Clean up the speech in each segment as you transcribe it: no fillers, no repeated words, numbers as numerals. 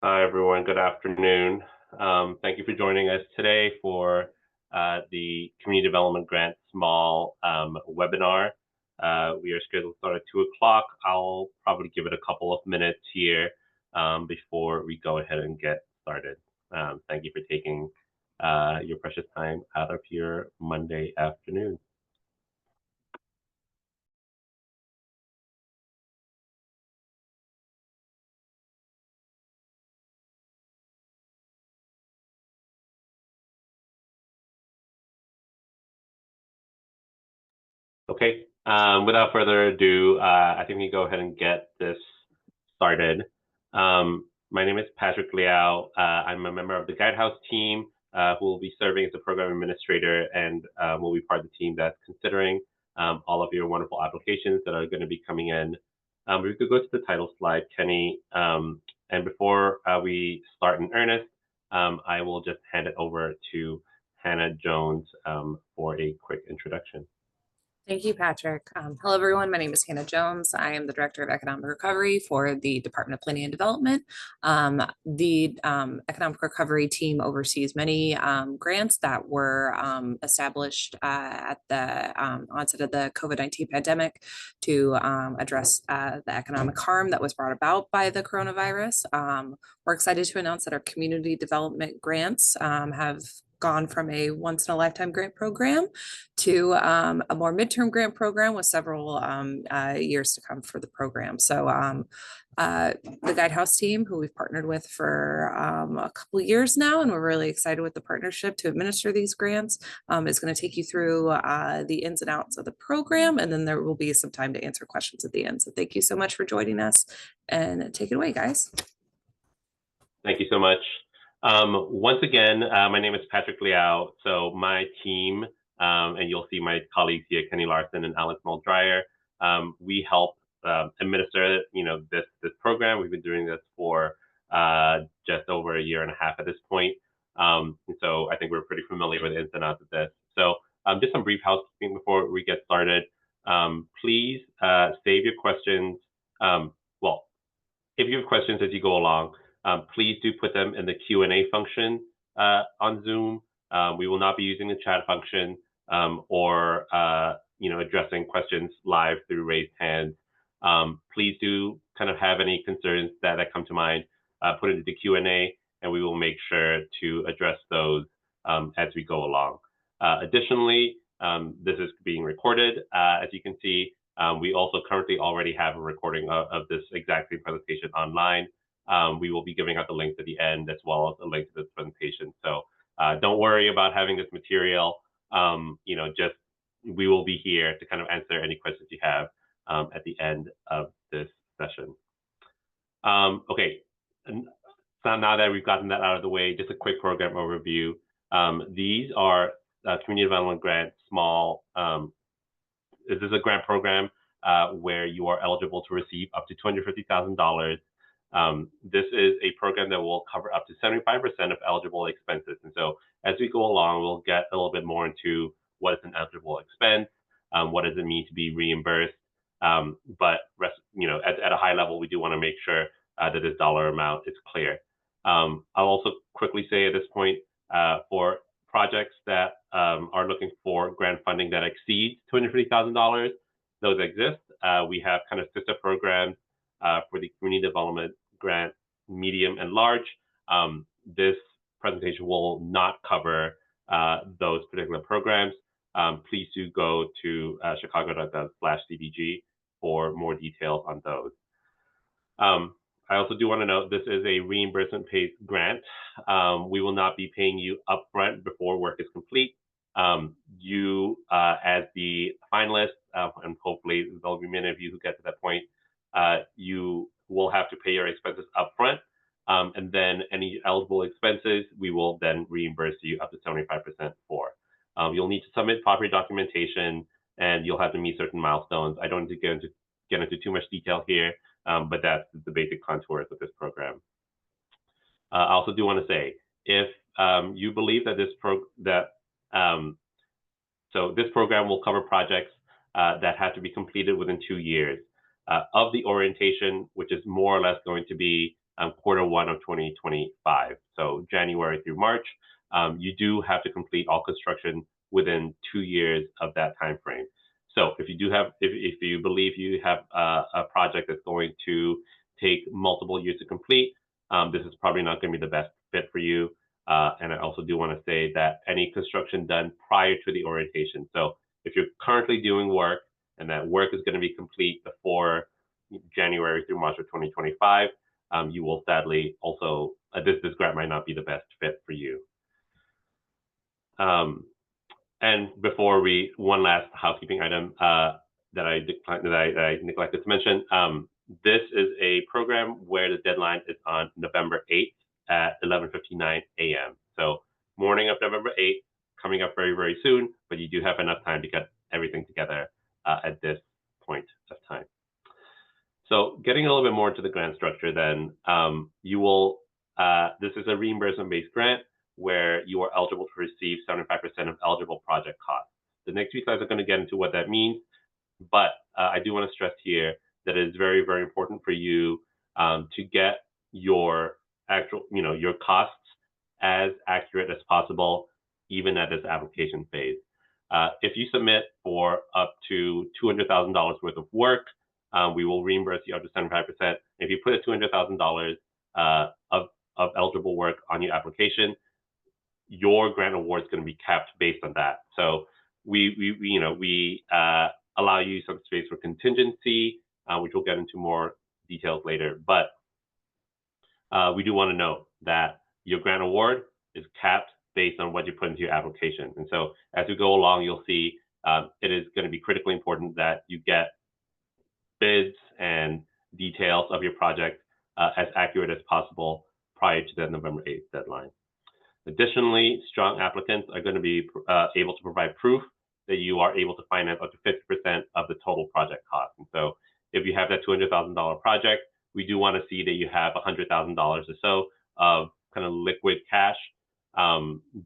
Hi, everyone. Good afternoon. Thank you for joining us today for the Community Development Grant Small webinar. We are scheduled to start at 2 o'clock. I'll probably give it a couple of minutes here before we go ahead and get started. Thank you for taking your precious time out of your Monday afternoon. Okay, without further ado, I think we go ahead and get this started. My name is Patrick Liao. I'm a member of the Guidehouse team who will be serving as the program administrator and will be part of the team that's considering all of your wonderful applications that are going to be coming in. We could go to the title slide, Kenny. And before we start in earnest, I will just hand it over to Hannah Jones for a quick introduction. Thank you, Patrick. Hello, everyone. My name is Hannah Jones. I am the Director of Economic Recovery for the Department of Planning and Development. The Economic Recovery team oversees many grants that were established at the onset of the COVID-19 pandemic to address the economic harm that was brought about by the coronavirus. We're excited to announce that our community development grants have gone from a once-in-a-lifetime grant program to a more midterm grant program with several years to come for the program. So the Guidehouse team, who we've partnered with for a couple of years now, and we're really excited with the partnership to administer these grants, is going to take you through the ins and outs of the program, and then there will be some time to answer questions at the end. So thank you so much for joining us, and take it away, guys. Thank you so much. Once again, my name is Patrick Liao. So my team, and you'll see my colleagues here, Kenny Larson and Alex Muldryer, we help administer, this program. We've been doing this for just over a year and a half at this point. And so I think we're pretty familiar with the ins and outs of this. So just some brief housekeeping before we get started. Please save your questions. Well, if you have questions as you go along, please do put them in the Q&A function on Zoom. We will not be using the chat function or addressing questions live through raised hands. Please do kind of have any concerns that come to mind, put it into the Q&A, and we will make sure to address those as we go along. Additionally, this is being recorded. As you can see, we also currently already have a recording of this exact same presentation online. We will be giving out the links at the end as well as a link to this presentation. So don't worry about having this material. Just we will be here to kind of answer any questions you have at the end of this session. Okay, and so now that we've gotten that out of the way, just a quick program overview. These are Community Development Grant Small. This is a grant program where you are eligible to receive up to $250,000. This is a program that will cover up to 75% of eligible expenses. And so as we go along, we'll get a little bit more into what is an eligible expense, what does it mean to be reimbursed. But at a high level, we do want to make sure that this dollar amount is clear. I'll also quickly say at this point, for projects that are looking for grant funding that exceeds $250,000, those exist. We have kind of sister programs for the Community Development Grant Medium and Large. This presentation will not cover those particular programs. Please do go to chicago.gov/CDG for more details on those. I also do want to note this is a reimbursement-based grant. We will not be paying you upfront before work is complete. You, as the finalist, and hopefully there'll be many of you who get to that point, you will have to pay your expenses upfront, and then any eligible expenses, we will then reimburse you up to 75% for. You'll need to submit proper documentation, and you'll have to meet certain milestones. I don't need to get into too much detail here, but that's the basic contours of this program. I also do want to say, if you believe that this program will cover projects that have to be completed within 2 years of the orientation, which is more or less going to be Q1 of 2025. So January through March, you do have to complete all construction within 2 years of that time frame. So if you believe you have a project that's going to take multiple years to complete, this is probably not going to be the best fit for you. And I also do want to say that any construction done prior to the orientation. So if you're currently doing work and that work is going to be complete before January through March of 2025, you will sadly also, this grant might not be the best fit for you. And before one last housekeeping item that I neglected to mention. This is a program where the deadline is on November 8th at 11:59 a.m. So morning of November 8th, coming up very, very soon, but you do have enough time to get everything together at this point of time. So getting a little bit more into the grant structure then, this is a reimbursement-based grant where you are eligible to receive 75% of eligible project costs. The next few slides are going to get into what that means, but I do want to stress here that it is very, very important for you to get your actual, your costs as accurate as possible, even at this application phase. If you submit for up to $200,000 worth of work, we will reimburse you up to 75%. If you put $200,000 of eligible work on your application, your grant award is going to be capped based on that. So we allow you some space for contingency, which we'll get into more details later. But we do want to note that your grant award is capped based on what you put into your application. And so as we go along, you'll see it is going to be critically important that you get bids and details of your project as accurate as possible prior to the November 8th deadline. Additionally, strong applicants are going to be able to provide proof that you are able to finance up to 50% of the total project cost. And so if you have that $200,000 project, we do want to see that you have $100,000 or so of kind of liquid cash,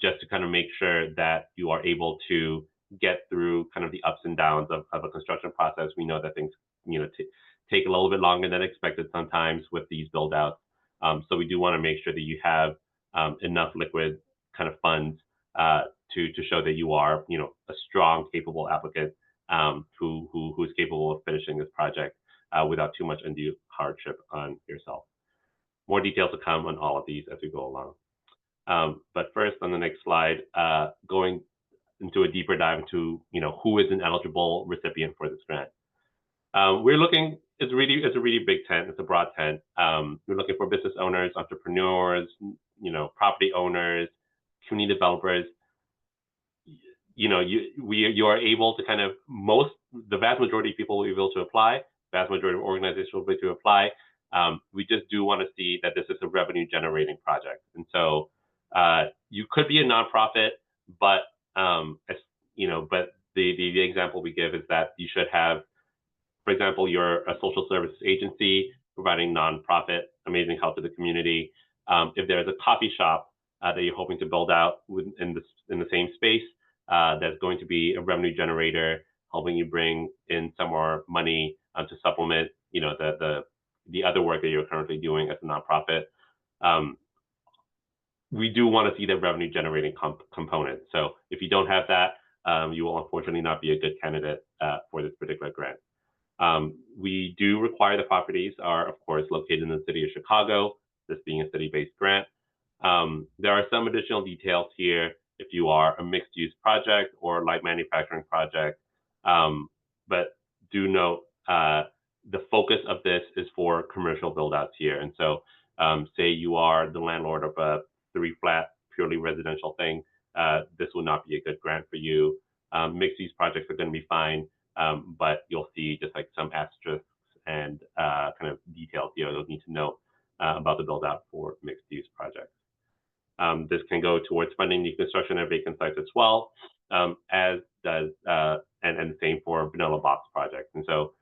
just to kind of make sure that you are able to get through kind of the ups and downs of a construction process. We know that things, take a little bit longer than expected sometimes with these build outs. So we do want to make sure that you have enough liquid kind of funds to show that you are, a strong, capable applicant who is capable of finishing this project without too much undue hardship on yourself. More details to come on all of these as we go along. But first, on the next slide, going into a deeper dive into, who is an eligible recipient for this grant. We're looking, it's a really big tent. It's a broad tent. We're looking for business owners, entrepreneurs, property owners, community developers. You are able to kind of the vast majority of people will be able to apply. Vast majority of organizations will be able to apply. We just do want to see that this is a revenue generating project. And so you could be a nonprofit, but but the example we give is that you should have, for example, you're a social services agency providing nonprofit amazing help to the community. If there's a coffee shop that you're hoping to build out in the same space, that's going to be a revenue generator, helping you bring in some more money to supplement, the other work that you're currently doing as a nonprofit. We do want to see the revenue generating component. So if you don't have that, you will unfortunately not be a good candidate for this particular grant. We do require the properties are, of course, located in the city of Chicago, this being a city-based grant. There are some additional details here if you are a mixed-use project or light manufacturing project. But do note the focus of this is for commercial build-outs here. And so say you are the landlord of a 3-flat, purely residential thing, this will not be a good grant for you. Mixed-use projects are going to be fine, but you'll see just like some asterisks and kind of details here you'll need to note about the build-out for mixed-use projects. This can go towards funding new construction of vacant sites as well, as does, and the same for vanilla box projects. And so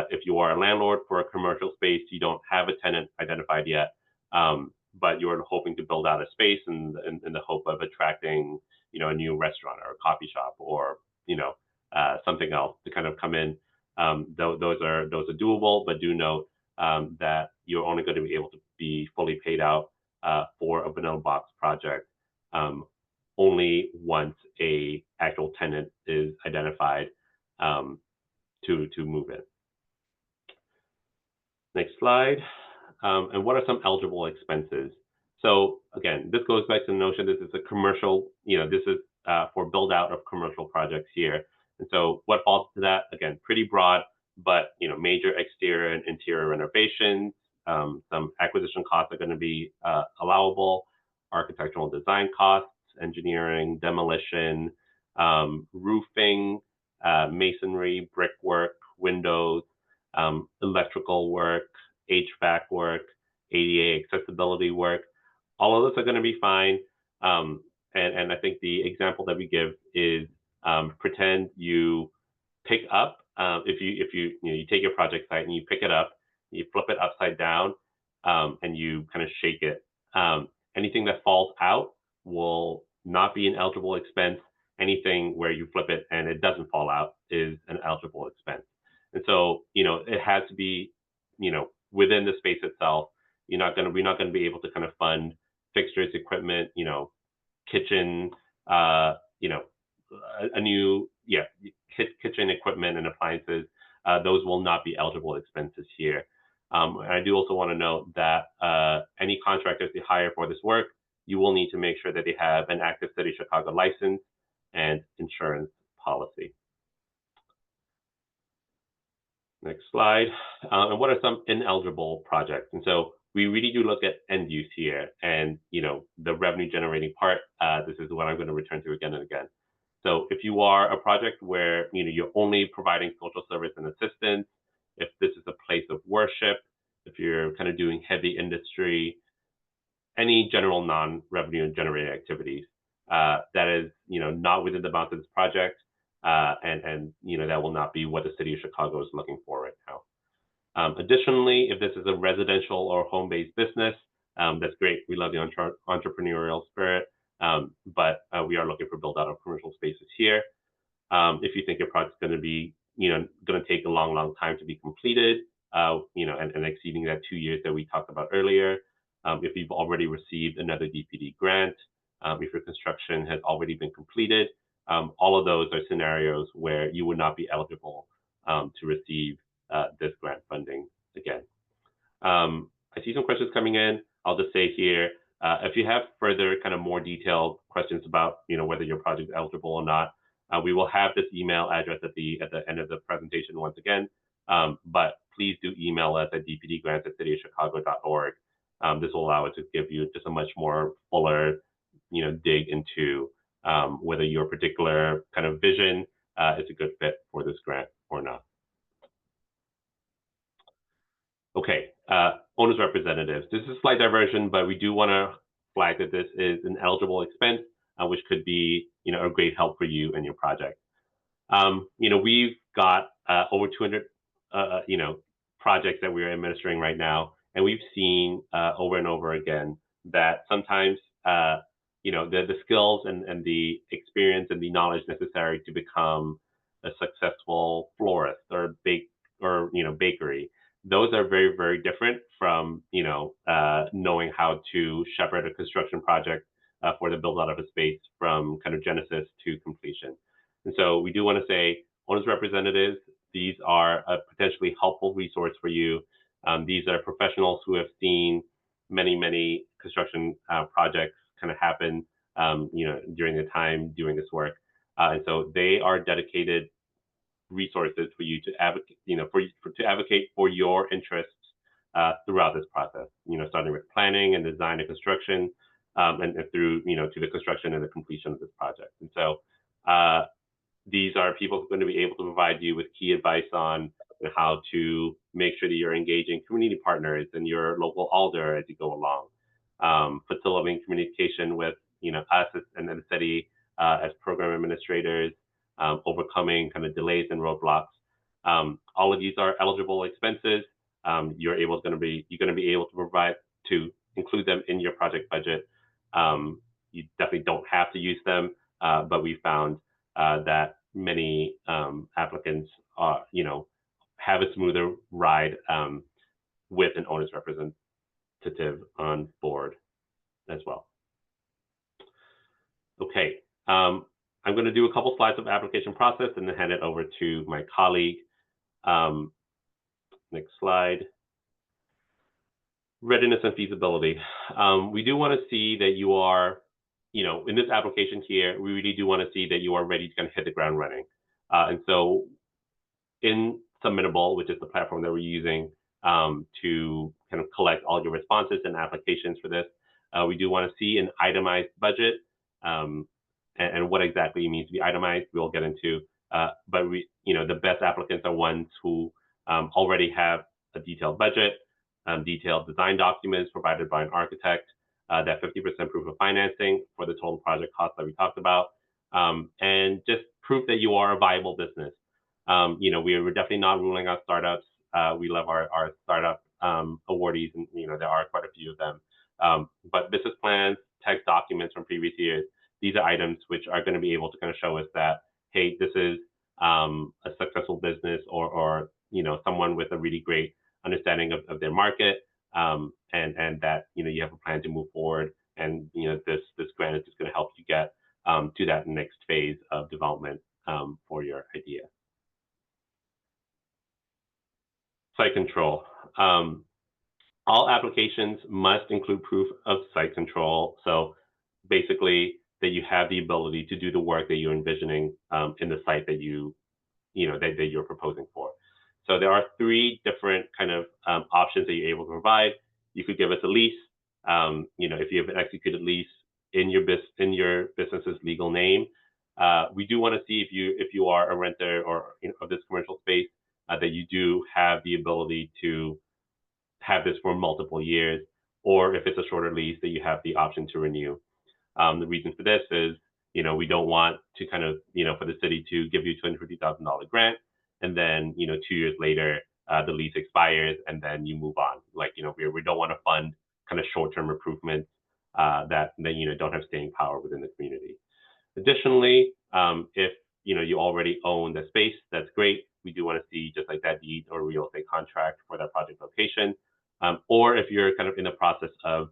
if you are a landlord for a commercial space, you don't have a tenant identified yet, but you're hoping to build out a space in the hope of attracting, a new restaurant or a coffee shop or, something else to kind of come in. Those are doable, but do note that you're only going to be able to be fully paid out for a vanilla box project only once a actual tenant is identified to move in. Next slide. And what are some eligible expenses? So again, this goes back to the notion this is a commercial, this is for build out of commercial projects here. And so what falls to that, again, pretty broad, but major exterior and interior renovations, some acquisition costs are going to be allowable, architectural design costs, engineering, demolition, roofing, masonry, brickwork, windows, electrical work, HVAC work, ADA accessibility work. All of those are going to be fine. And I think the example that we give is pretend you pick up, if you take your project site and you pick it up, you flip it upside down, and you kind of shake it. Anything that falls out will not be an eligible expense. Anything where you flip it and it doesn't fall out is an eligible expense. And so, it has to be, within the space itself. We're not going to be able to kind of fund fixtures, equipment, kitchen, a new, kitchen equipment and appliances. Those will not be eligible expenses here. And I do also want to note that any contractors they hire for this work, you will need to make sure that they have an active City of Chicago license and insurance policy. Next slide. And what are some ineligible projects? And so we really do look at end use here and, the revenue generating part. This is what I'm going to return to again and again. So if you are a project where, you're only providing social service and assistance, if this is a place of worship, if you're kind of doing heavy industry, any general non-revenue generating activities, that is, not within the bounds of this project. And that will not be what the City of Chicago is looking for right now. Additionally, if this is a residential or home-based business, that's great. We love the entrepreneurial spirit, but we are looking for build out of commercial spaces here. If you think your project's going to be, going to take a long time to be completed, and exceeding that 2 years that we talked about earlier, if you've already received another DPD grant, if your construction has already been completed, all of those are scenarios where you would not be eligible to receive this grant funding again. I see some questions coming in. I'll just say here, if you have further kind of more detailed questions about whether your project is eligible or not, we will have this email address at the end of the presentation once again. But please do email us at dpdgrants@cityofchicago.org. This will allow us to give you just a much more fuller dig into whether your particular kind of vision is a good fit for this grant or not. Okay, owner's representatives. This is a slight diversion, but we do want to flag that this is an eligible expense, which could be a great help for you and your project. We've got over 200 projects that we're administering right now, and we've seen over and over again that sometimes the skills and the experience and the knowledge necessary to become a successful florist or bakery, those are very, very different from knowing how to shepherd a construction project for the build out of a space from kind of genesis to completion. And so we do want to say, owners representatives, these are a potentially helpful resource for you. These are professionals who have seen many construction projects kind of happen, during the time doing this work. And so they are dedicated resources for you to advocate, to advocate for your interests throughout this process, starting with planning and design and construction, and through, to the construction and the completion of this project. And so these are people who are going to be able to provide you with key advice on how to make sure that you're engaging community partners and your local alder as you go along, facilitating communication with us and the city as program administrators, overcoming kind of delays and roadblocks. All of these are eligible expenses. You're going to be able to provide to include them in your project budget. You definitely don't have to use them, but we found that many applicants have a smoother ride with an owner's representative representative on board as well. Okay, I'm going to do a couple slides of application process and then hand it over to my colleague. Next slide. Readiness and feasibility. We do want to see that you are, in this application here, we really do want to see that you are ready to kind of hit the ground running. And so in Submittable, which is the platform that we're using to kind of collect all your responses and applications for this, we do want to see an itemized budget. And what exactly it means to be itemized, we'll get into. But the best applicants are ones who already have a detailed budget, detailed design documents provided by an architect, that 50% proof of financing for the total project cost that we talked about, and just proof that you are a viable business. We're definitely not ruling out startups. We love our startup awardees, and there are quite a few of them. But business plans, text documents from previous years, these are items which are going to be able to kind of show us that, hey, this is a successful business, or someone with a really great understanding of their market, and that you have a plan to move forward, and this grant is just going to help you get to that next phase of development for your idea. Site control. All applications must include proof of site control. So basically, that you have the ability to do the work that you're envisioning in the site that that you're proposing for. So there are three different kind of options that you're able to provide. You could give us a lease. If you have an executed lease in your business's legal name. We do want to see if you are a renter or of this commercial space, that you do have the ability to have this for multiple years, or if it's a shorter lease, that you have the option to renew. The reason for this is, we don't want to kind of, for the city to give you $250,000 grant, and then, 2 years later, the lease expires, and then you move on. Like, we don't want to fund kind of short-term improvements that don't have staying power within the community. Additionally, if you already own the space, that's great. We do want to see just like that deed or real estate contract for that project location. Or if you're kind of in the process of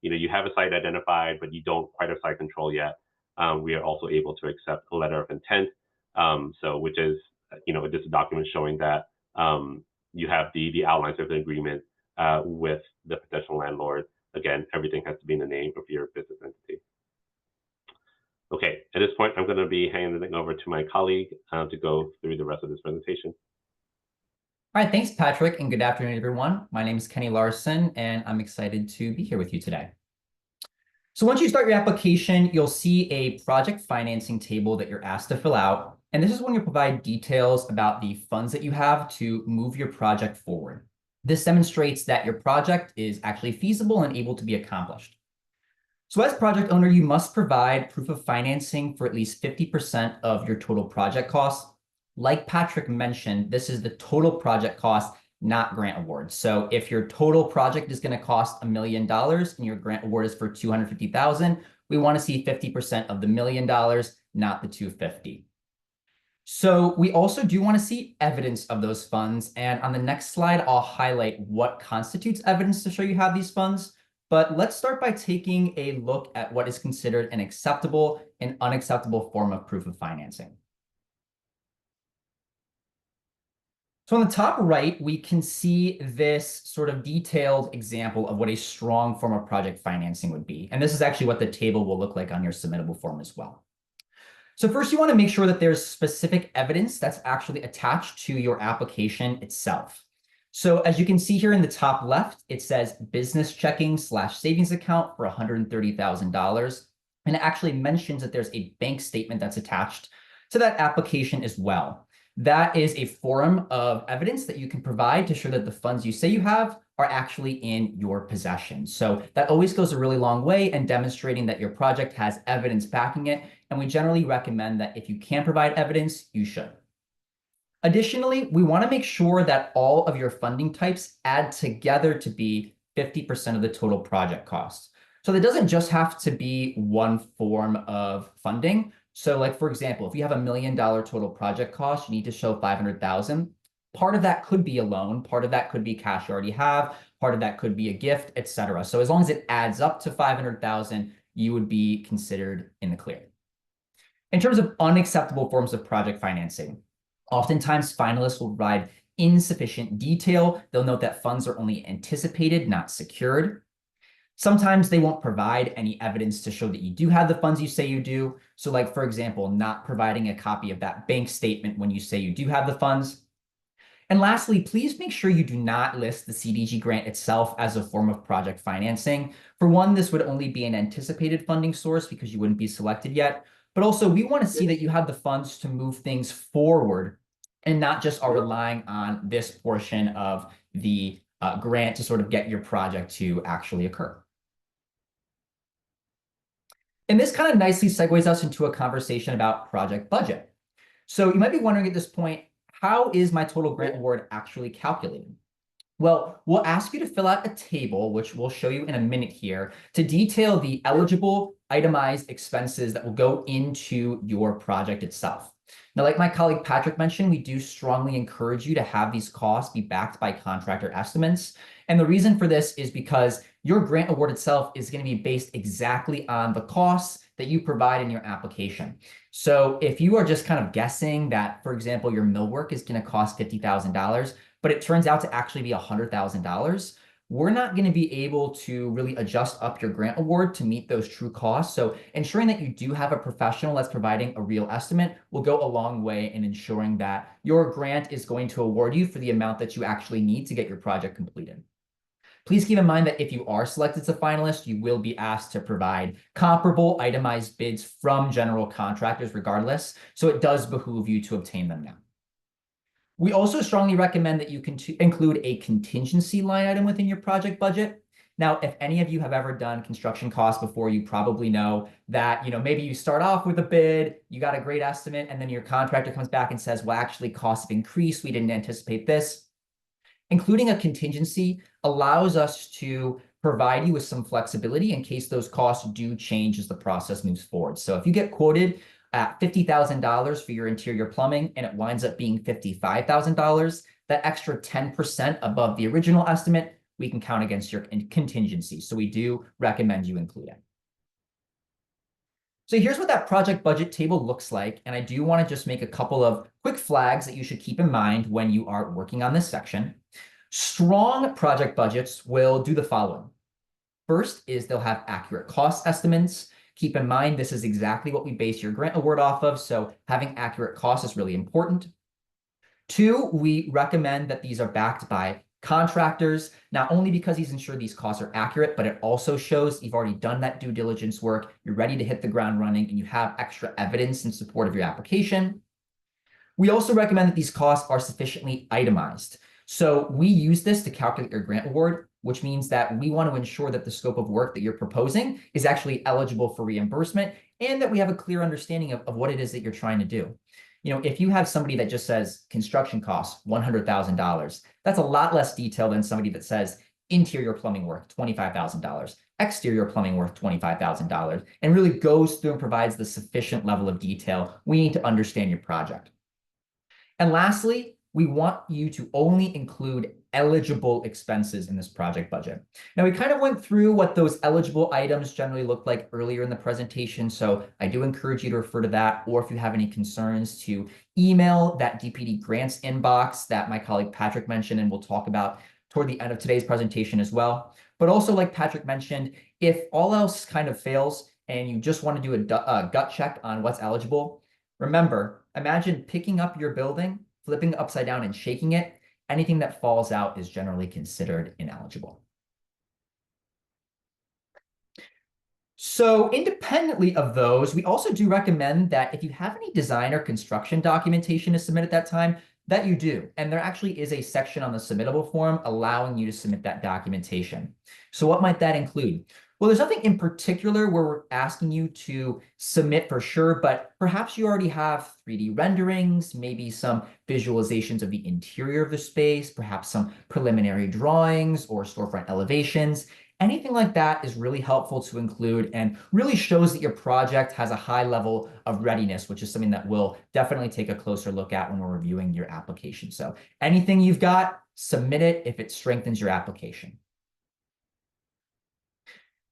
you have a site identified, but you don't quite have site control yet, we are also able to accept a letter of intent. Which is just a document showing that you have the outlines of the agreement with the potential landlord. Again, everything has to be in the name of your business entity. Okay, at this point, I'm going to be handing it over to my colleague to go through the rest of this presentation. All right, thanks, Patrick, and good afternoon, everyone. My name is Kenny Larson, and I'm excited to be here with you today. So once you start your application, you'll see a project financing table that you're asked to fill out. And this is when you provide details about the funds that you have to move your project forward. This demonstrates that your project is actually feasible and able to be accomplished. So as project owner, you must provide proof of financing for at least 50% of your total project costs. Like Patrick mentioned, this is the total project cost, not grant award. So if your total project is going to cost $1 million and your grant award is for $250,000, we want to see 50% of the $1 million, not the $250,000. So we also do want to see evidence of those funds. And on the next slide, I'll highlight what constitutes evidence to show you have these funds. But let's start by taking a look at what is considered an acceptable and unacceptable form of proof of financing. So on the top right, we can see this sort of detailed example of what a strong form of project financing would be. And this is actually what the table will look like on your submittable form as well. So first, you want to make sure that there's specific evidence that's actually attached to your application itself. So as you can see here in the top left, it says business checking / savings account for $130,000. And it actually mentions that there's a bank statement that's attached to that application as well. That is a form of evidence that you can provide to show that the funds you say you have are actually in your possession. So that always goes a really long way in demonstrating that your project has evidence backing it. And we generally recommend that if you can provide evidence, you should. Additionally, we want to make sure that all of your funding types add together to be 50% of the total project cost. So that doesn't just have to be one form of funding. So like, for example, if you have $1 million total project cost, you need to show $500,000. Part of that could be a loan. Part of that could be cash you already have. Part of that could be a gift, etc. So as long as it adds up to 500,000, you would be considered in the clear. In terms of unacceptable forms of project financing, oftentimes finalists will provide insufficient detail. They'll note that funds are only anticipated, not secured. Sometimes they won't provide any evidence to show that you do have the funds you say you do. So like, for example, not providing a copy of that bank statement when you say you do have the funds. And lastly, please make sure you do not list the CDG grant itself as a form of project financing. For one, this would only be an anticipated funding source because you wouldn't be selected yet. But also, we want to see that you have the funds to move things forward and not just are relying on this portion of the grant to sort of get your project to actually occur. And this kind of nicely segues us into a conversation about project budget. So you might be wondering at this point, how is my total grant award actually calculated? Well, we'll ask you to fill out a table, which we'll show you in a minute here, to detail the eligible itemized expenses that will go into your project itself. Now, like my colleague Patrick mentioned, we do strongly encourage you to have these costs be backed by contractor estimates. And the reason for this is because your grant award itself is going to be based exactly on the costs that you provide in your application. So if you are just kind of guessing that, for example, your millwork is going to cost $50,000, but it turns out to actually be $100,000, we're not going to be able to really adjust up your grant award to meet those true costs. So ensuring that you do have a professional that's providing a real estimate will go a long way in ensuring that your grant is going to award you for the amount that you actually need to get your project completed. Please keep in mind that if you are selected as a finalist, you will be asked to provide comparable itemized bids from general contractors regardless, so it does behoove you to obtain them now. We also strongly recommend that you can include a contingency line item within your project budget. Now, if any of you have ever done construction costs before, you probably know that, maybe you start off with a bid, you got a great estimate, and then your contractor comes back and says, well, actually costs have increased, we didn't anticipate this. Including a contingency allows us to provide you with some flexibility in case those costs do change as the process moves forward. So if you get quoted at $50,000 for your interior plumbing and it winds up being $55,000, that extra 10% above the original estimate, we can count against your contingency. So we do recommend you include it. So here's what that project budget table looks like. And I do want to just make a couple of quick flags that you should keep in mind when you are working on this section. Strong project budgets will do the following. First is they'll have accurate cost estimates. Keep in mind, this is exactly what we base your grant award off of. So having accurate costs is really important. Two, we recommend that these are backed by contractors, not only because he's ensured these costs are accurate, but it also shows you've already done that due diligence work, you're ready to hit the ground running, and you have extra evidence in support of your application. We also recommend that these costs are sufficiently itemized. So we use this to calculate your grant award, which means that we want to ensure that the scope of work that you're proposing is actually eligible for reimbursement and that we have a clear understanding of what it is that you're trying to do. If you have somebody that just says construction costs $100,000, that's a lot less detail than somebody that says interior plumbing work $25,000, exterior plumbing work $25,000, and really goes through and provides the sufficient level of detail we need to understand your project. And lastly, we want you to only include eligible expenses in this project budget. Now, we kind of went through what those eligible items generally look like earlier in the presentation, so I do encourage you to refer to that, or if you have any concerns, to email that DPD grants inbox that my colleague Patrick mentioned, and we'll talk about toward the end of today's presentation as well. But also, like Patrick mentioned, if all else kind of fails and you just want to do a gut check on what's eligible, remember, imagine picking up your building, flipping it upside down and shaking it. Anything that falls out is generally considered ineligible. So independently of those, we also do recommend that if you have any design or construction documentation to submit at that time, that you do. And there actually is a section on the submittable form allowing you to submit that documentation. So what might that include? Well, there's nothing in particular where we're asking you to submit for sure, but perhaps you already have 3D renderings, maybe some visualizations of the interior of the space, perhaps some preliminary drawings or storefront elevations. Anything like that is really helpful to include and really shows that your project has a high level of readiness, which is something that we'll definitely take a closer look at when we're reviewing your application. So anything you've got, submit it if it strengthens your application.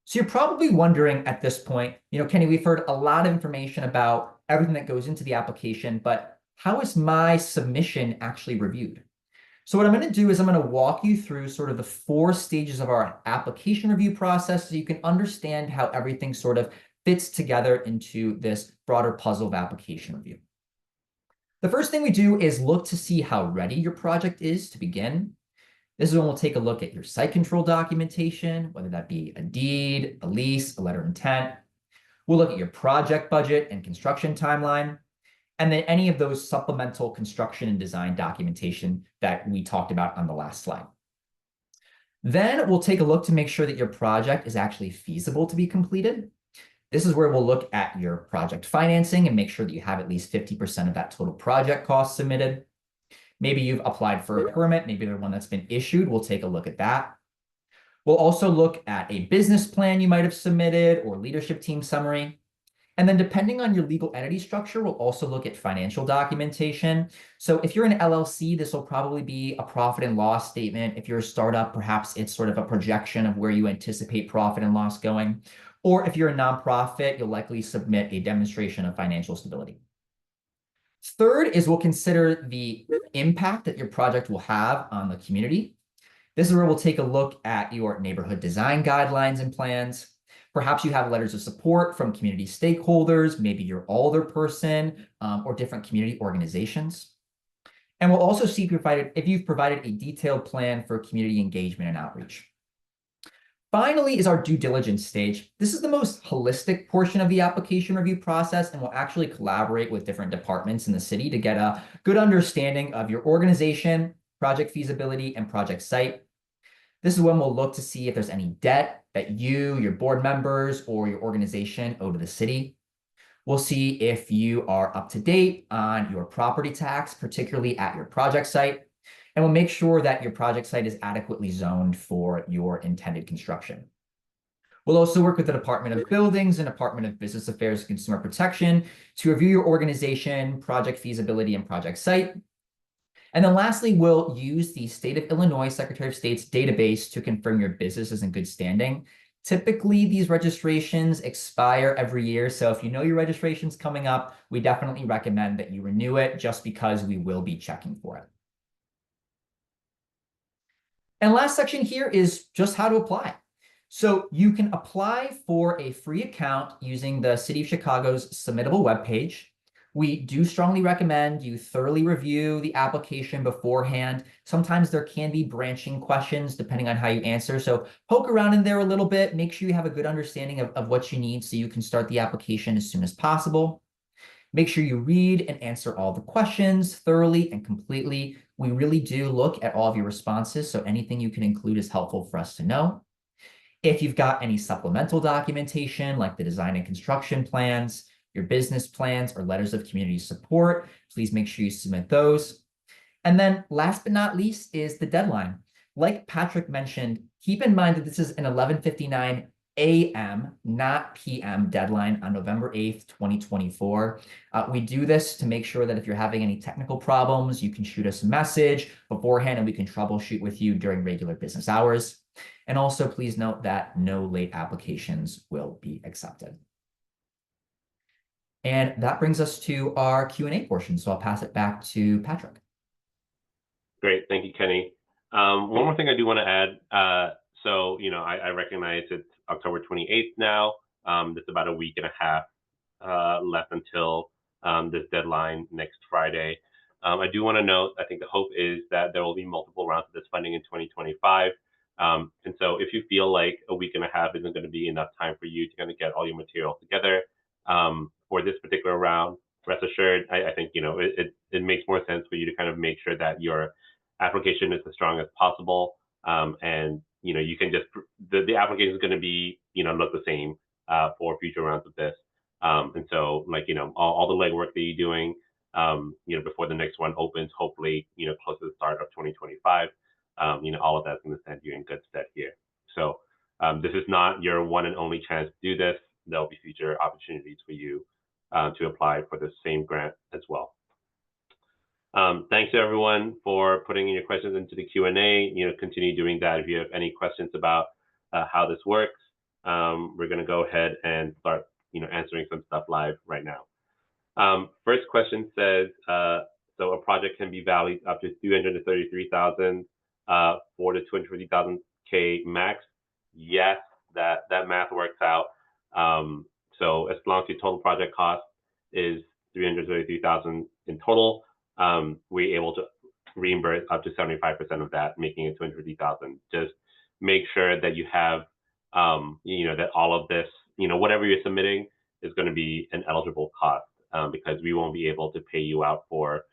So you're probably wondering at this point, Kenny, we've heard a lot of information about everything that goes into the application, but how is my submission actually reviewed? So what I'm going to do is I'm going to walk you through sort of the 4 stages of our application review process so you can understand how everything sort of fits together into this broader puzzle of application review. The first thing we do is look to see how ready your project is to begin. This is when we'll take a look at your site control documentation, whether that be a deed, a lease, a letter of intent. We'll look at your project budget and construction timeline, and then any of those supplemental construction and design documentation that we talked about on the last slide. Then we'll take a look to make sure that your project is actually feasible to be completed. This is where we'll look at your project financing and make sure that you have at least 50% of that total project cost submitted. Maybe you've applied for a permit, maybe the one that's been issued. We'll take a look at that. We'll also look at a business plan you might have submitted or leadership team summary. And then depending on your legal entity structure, we'll also look at financial documentation. So if you're an LLC, this will probably be a profit and loss statement. If you're a startup, perhaps it's sort of a projection of where you anticipate profit and loss going. Or if you're a nonprofit, you'll likely submit a demonstration of financial stability. Third is we'll consider the impact that your project will have on the community. This is where we'll take a look at your neighborhood design guidelines and plans. Perhaps you have letters of support from community stakeholders, maybe your alderperson, or different community organizations. And we'll also see if you've provided a detailed plan for community engagement and outreach. Finally is our due diligence stage. This is the most holistic portion of the application review process, and we'll actually collaborate with different departments in the city to get a good understanding of your organization, project feasibility, and project site. This is when we'll look to see if there's any debt that you, your board members, or your organization owe to the city. We'll see if you are up to date on your property tax, particularly at your project site. And we'll make sure that your project site is adequately zoned for your intended construction. We'll also work with the Department of Buildings and Department of Business Affairs and Consumer Protection to review your organization, project feasibility, and project site. And then lastly, we'll use the State of Illinois Secretary of State's database to confirm your business is in good standing. Typically, these registrations expire every year. So if you know your registration's coming up, we definitely recommend that you renew it just because we will be checking for it. And last section here is just how to apply. So you can apply for a free account using the City of Chicago's submittable webpage. We do strongly recommend you thoroughly review the application beforehand. Sometimes there can be branching questions depending on how you answer. So poke around in there a little bit, make sure you have a good understanding of what you need so you can start the application as soon as possible. Make sure you read and answer all the questions thoroughly and completely. We really do look at all of your responses, so anything you can include is helpful for us to know. If you've got any supplemental documentation, like the design and construction plans, your business plans, or letters of community support, please make sure you submit those. And then last but not least is the deadline. Like Patrick mentioned, keep in mind that this is an 11:59 a.m., not p.m. deadline on November 8th, 2024. We do this to make sure that if you're having any technical problems, you can shoot us a message beforehand and we can troubleshoot with you during regular business hours. And also please note that no late applications will be accepted. And that brings us to our Q&A portion. So I'll pass it back to Patrick. Great, thank you, Kenny. One more thing I do want to add. So, I recognize it's October 28th now. There's about a week and a half left until this deadline next Friday. I do want to note, I think the hope is that there will be multiple rounds of this funding in 2025. And so if you feel like a week and a half isn't going to be enough time for you to kind of get all your material together for this particular round, rest assured, I think, it makes more sense for you to kind of make sure that your application is as strong as possible. And you can just, the application is going to be, look the same for future rounds of this. And so all the legwork that you're doing, before the next one opens, hopefully, close to the start of 2025, all of that's going to stand you in good stead here. So this is not your one and only chance to do this. There'll be future opportunities for you to apply for the same grant as well. Thanks to everyone for putting in your questions into the Q&A. Continue doing that if you have any questions about how this works. we're going to go ahead and start, answering some stuff live right now. First question says, so a project can be valued up to 333,000 for the 250,000 K max. Yes, that math works out. So as long as your total project cost is 333,000 in total, we're able to reimburse up to 75% of that, making it 250,000. Just make sure that you have, that all of this, whatever you're submitting is going to be an eligible cost, because we won't be able to pay you out for,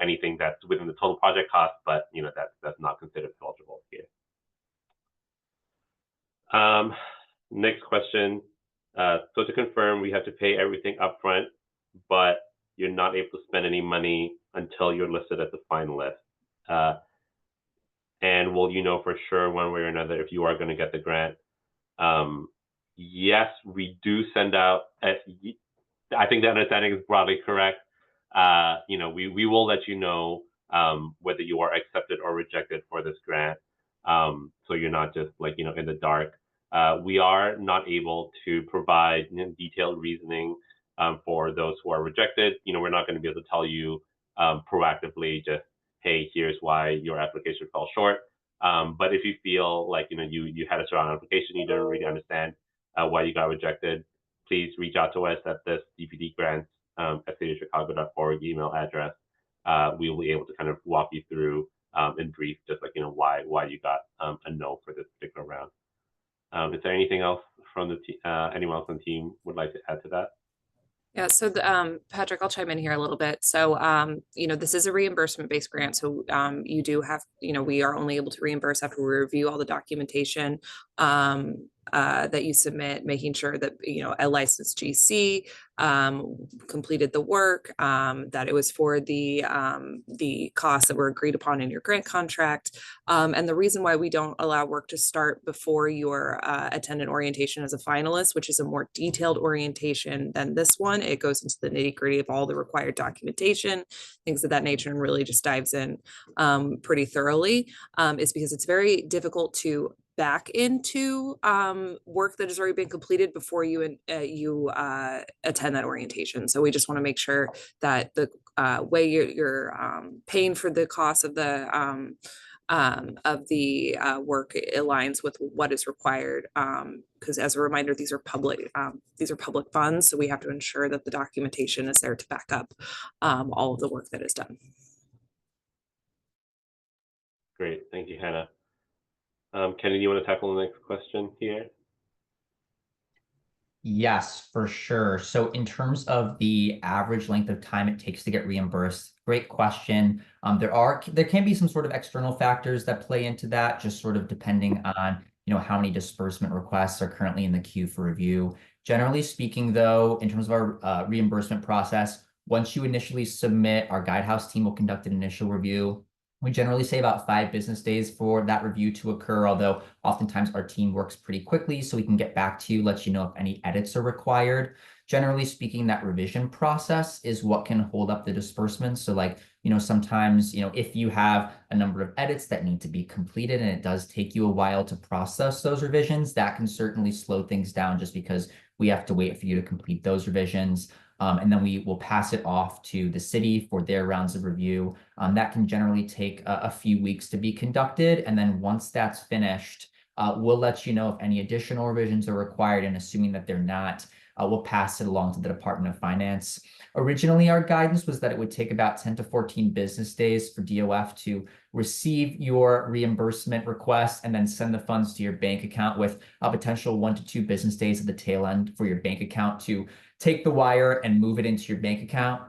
anything that's within the total project cost, but that's not considered eligible here. Next question. So to confirm, we have to pay everything upfront, but you're not able to spend any money until you're listed as a finalist. And will you know for sure one way or another if you are going to get the grant? Yes, we do send out. I think the understanding is broadly correct. We will let you know whether you are accepted or rejected for this grant. So you're not just in the dark. We are not able to provide detailed reasoning for those who are rejected. We're not going to be able to tell you proactively just, hey, here's why your application fell short. But if you feel like you had a strong application, you don't really understand why you got rejected, please reach out to us at this dpdgrants@cityofchicago.org email address. We will be able to kind of walk you through in brief, just why you got a no for this particular round. Is there anything else from the anyone else on the team would like to add to that? Yeah, so Patrick, I'll chime in here a little bit. So, this is a reimbursement-based grant. So you do have, we are only able to reimburse after we review all the documentation that you submit, making sure that, a licensed GC completed the work, that it was for the costs that were agreed upon in your grant contract. And the reason why we don't allow work to start before your attendant orientation as a finalist, which is a more detailed orientation than this one, it goes into the nitty-gritty of all the required documentation, things of that nature, and really just dives in pretty thoroughly, is because it's very difficult to back into work that has already been completed before you attend that orientation. So we just want to make sure that the way you're paying for the cost of the work aligns with what is required. Because as a reminder, these are public funds, so we have to ensure that the documentation is there to back up all of the work that is done. Great, thank you, Hannah. Kenny, do you want to tackle the next question here? Yes, for sure. So in terms of the average length of time it takes to get reimbursed, great question. There can be some sort of external factors that play into that, just sort of depending on how many disbursement requests are currently in the queue for review. Generally speaking, though, in terms of our reimbursement process, once you initially submit, our Guidehouse team will conduct an initial review. We generally say about 5 business days for that review to occur, although oftentimes our team works pretty quickly, so we can get back to you, let you know if any edits are required. Generally speaking, that revision process is what can hold up the disbursement. So sometimes, if you have a number of edits that need to be completed and it does take you a while to process those revisions, that can certainly slow things down just because we have to wait for you to complete those revisions. And then we will pass it off to the city for their rounds of review. That can generally take a few weeks to be conducted. And then once that's finished, we'll let you know if any additional revisions are required. And assuming that they're not, we'll pass it along to the Department of Finance. Originally, our guidance was that it would take about 10 to 14 business days for DOF to receive your reimbursement request and then send the funds to your bank account, with a potential 1 to 2 business days at the tail end for your bank account to take the wire and move it into your bank account.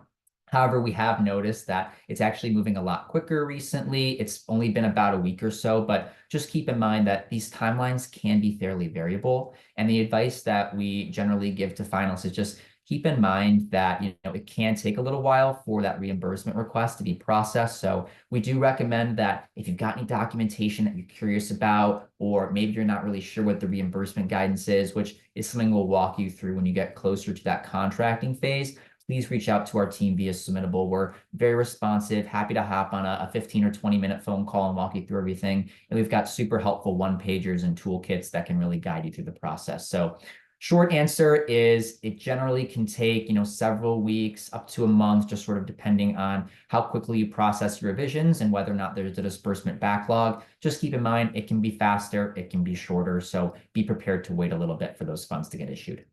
However, we have noticed that it's actually moving a lot quicker recently. It's only been about a week or so, but just keep in mind that these timelines can be fairly variable. And the advice that we generally give to finalists is just keep in mind that it can take a little while for that reimbursement request to be processed. So we do recommend that if you've got any documentation that you're curious about, or maybe you're not really sure what the reimbursement guidance is, which is something we'll walk you through when you get closer to that contracting phase, please reach out to our team via Submittable. We're very responsive, happy to hop on a 15 or 20-minute phone call and walk you through everything. And we've got super helpful one-pagers and toolkits that can really guide you through the process. So short answer is it generally can take, several weeks up to a month, just sort of depending on how quickly you process your revisions and whether or not there's a disbursement backlog. Just keep in mind, it can be faster, it can be shorter. So be prepared to wait a little bit for those funds to get issued.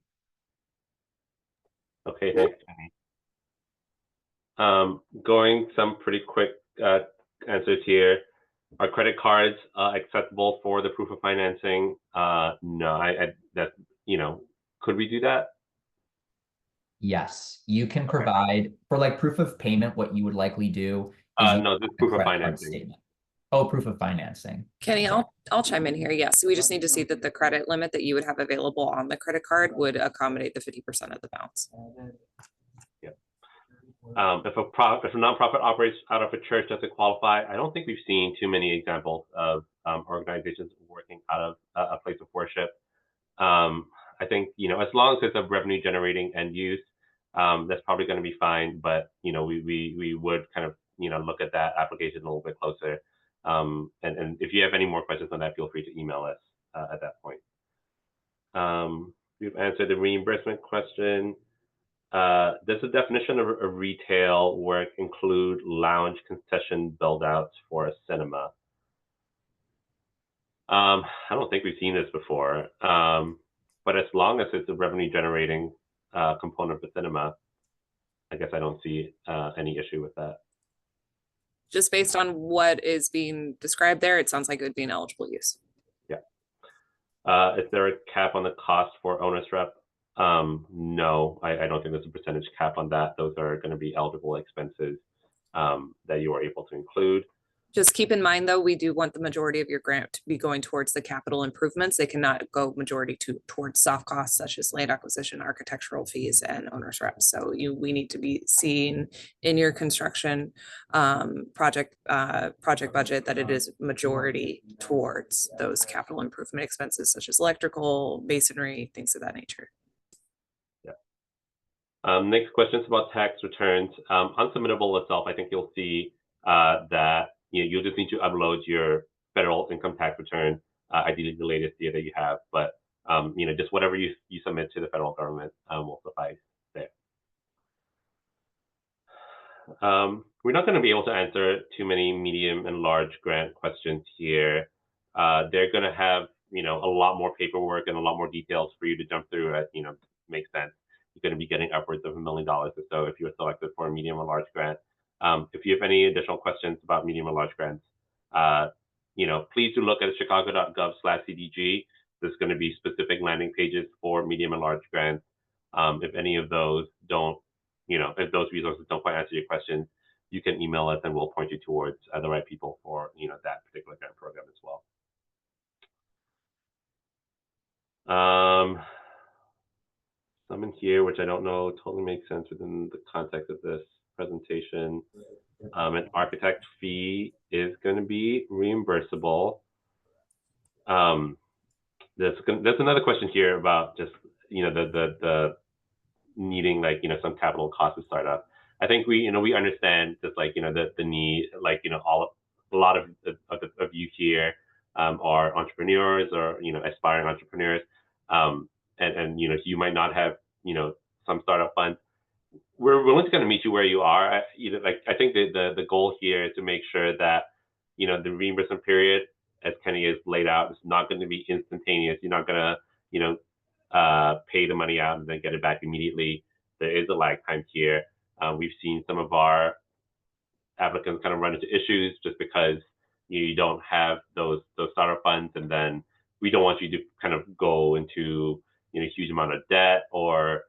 Okay, thanks, Kenny. Going some pretty quick answers here. Are credit cards acceptable for the proof of financing? No, could we do that? Yes, you can provide for like proof of payment. What you would likely do is No, this proof of financing. Statement. Oh, proof of financing. Kenny, I'll chime in here. Yes, we just need to see that the credit limit that you would have available on the credit card would accommodate the 50% of the balance. Yeah. If a nonprofit operates out of a church, does it qualify? I don't think we've seen too many examples of organizations working out of a place of worship. I think, as long as it's a revenue generating end use, that's probably going to be fine. But, we would kind of, look at that application a little bit closer. And if you have any more questions on that, feel free to email us at that point. We've answered the reimbursement question. Does the definition of retail work include lounge concession build-outs for a cinema? I don't think we've seen this before. But as long as it's a revenue generating component of the cinema, I guess I don't see any issue with that. Just based on what is being described there, it sounds like it would be an eligible use. Yeah. Is there a cap on the cost for owner's rep? No, I don't think there's a percentage cap on that. Those are going to be eligible expenses that you are able to include. Just keep in mind, though, we do want the majority of your grant to be going towards the capital improvements. They cannot go majority towards soft costs such as land acquisition, architectural fees, and owner's reps. So we need to be seeing in your construction project budget that it is majority towards those capital improvement expenses such as electrical, masonry, things of that nature. Yeah. Next question is about tax returns. On Submittable itself, I think you'll see that you'll just need to upload your federal income tax return, ideally the latest year that you have, but just whatever you submit to the federal government will suffice there. We're not going to be able to answer too many medium and large grant questions here. They're going to have a lot more paperwork and a lot more details for you to jump through. Makes sense. You're going to be getting upwards of $1 million or so if you're selected for a medium or large grant. If you have any additional questions about medium or large grants, please do look at chicago.gov/CDG. There's going to be specific landing pages for medium and large grants. If any of those don't, if those resources don't quite answer your questions, you can email us and we'll point you towards the right people for that particular grant program as well. Some in here, which I don't know totally makes sense within the context of this presentation. An architect fee is going to be reimbursable. There's another question here about just the needing some capital costs to start up. I think we understand just the need, a lot of you here are entrepreneurs or aspiring entrepreneurs, and you might not have some startup funds. We're willing to kind of meet you where you are. I think the goal here is to make sure that the reimbursement period, as Kenny has laid out, is not going to be instantaneous. You're not going to pay the money out and then get it back immediately. There is a lag time here. We've seen some of our applicants kind of run into issues just because you don't have those startup funds, and then we don't want you to kind of go into a huge amount of debt or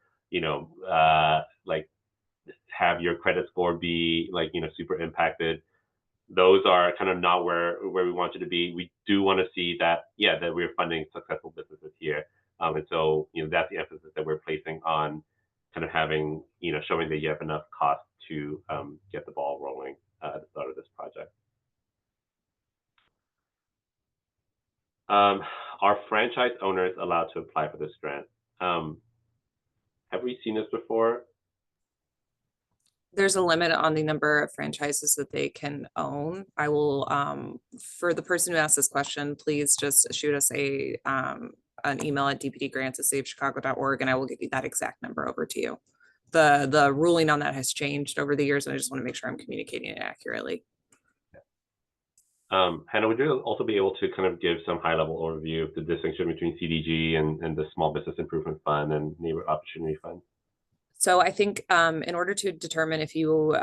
have your credit score be super impacted. Those are kind of not where we want you to be. We do want to see that that we're funding successful businesses here, and so that's the emphasis that we're placing on kind of having showing that you have enough cost to get the ball rolling at the start of this project. Are franchise owners allowed to apply for this grant? Have we seen this before? There's a limit on the number of franchises that they can own. I will, for the person who asked this question, please just shoot us an email at dpdgrants@cityofchicago.org and I will give you that exact number over to you. The ruling on that has changed over the years, and I just want to make sure I'm communicating it accurately. Hannah, would you also be able to kind of give some high-level overview of the distinction between CDG and the Small Business Improvement Fund and Neighborhood Opportunity Fund? So I think in order to determine if you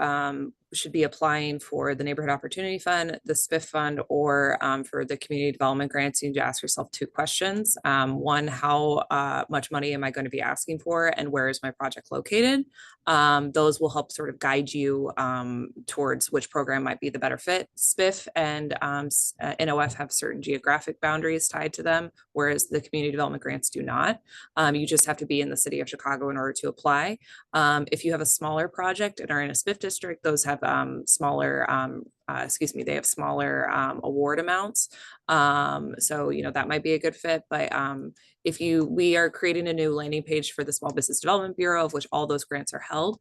should be applying for the Neighborhood Opportunity Fund, the SPIF fund, or for the community development grants, you need to ask yourself two questions. One, how much money am I going to be asking for, and where is my project located? Those will help sort of guide you towards which program might be the better fit. SPIF and NOF have certain geographic boundaries tied to them, whereas the community development grants do not. You just have to be in the city of Chicago in order to apply. If you have a smaller project and are in a SPIF district, those have smaller, they have smaller award amounts. So, that might be a good fit, but we are creating a new landing page for the Small Business Development Bureau, of which all those grants are held.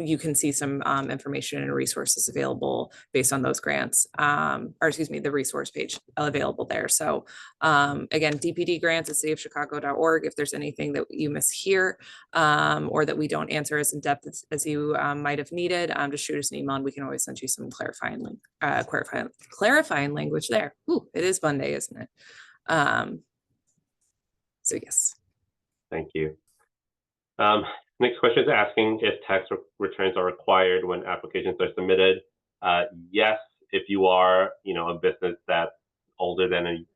You can see some information and resources available based on those grants, the resource page available there. So again, DPD grants at cityofchicago.org. If there's anything that you miss here or that we don't answer as in depth as you might have needed, just shoot us an email and we can always send you some clarifying language there. Ooh, it is Monday, isn't it? So yes. Thank you. Next question is asking if tax returns are required when applications are submitted. Yes, if you are, a business that's older than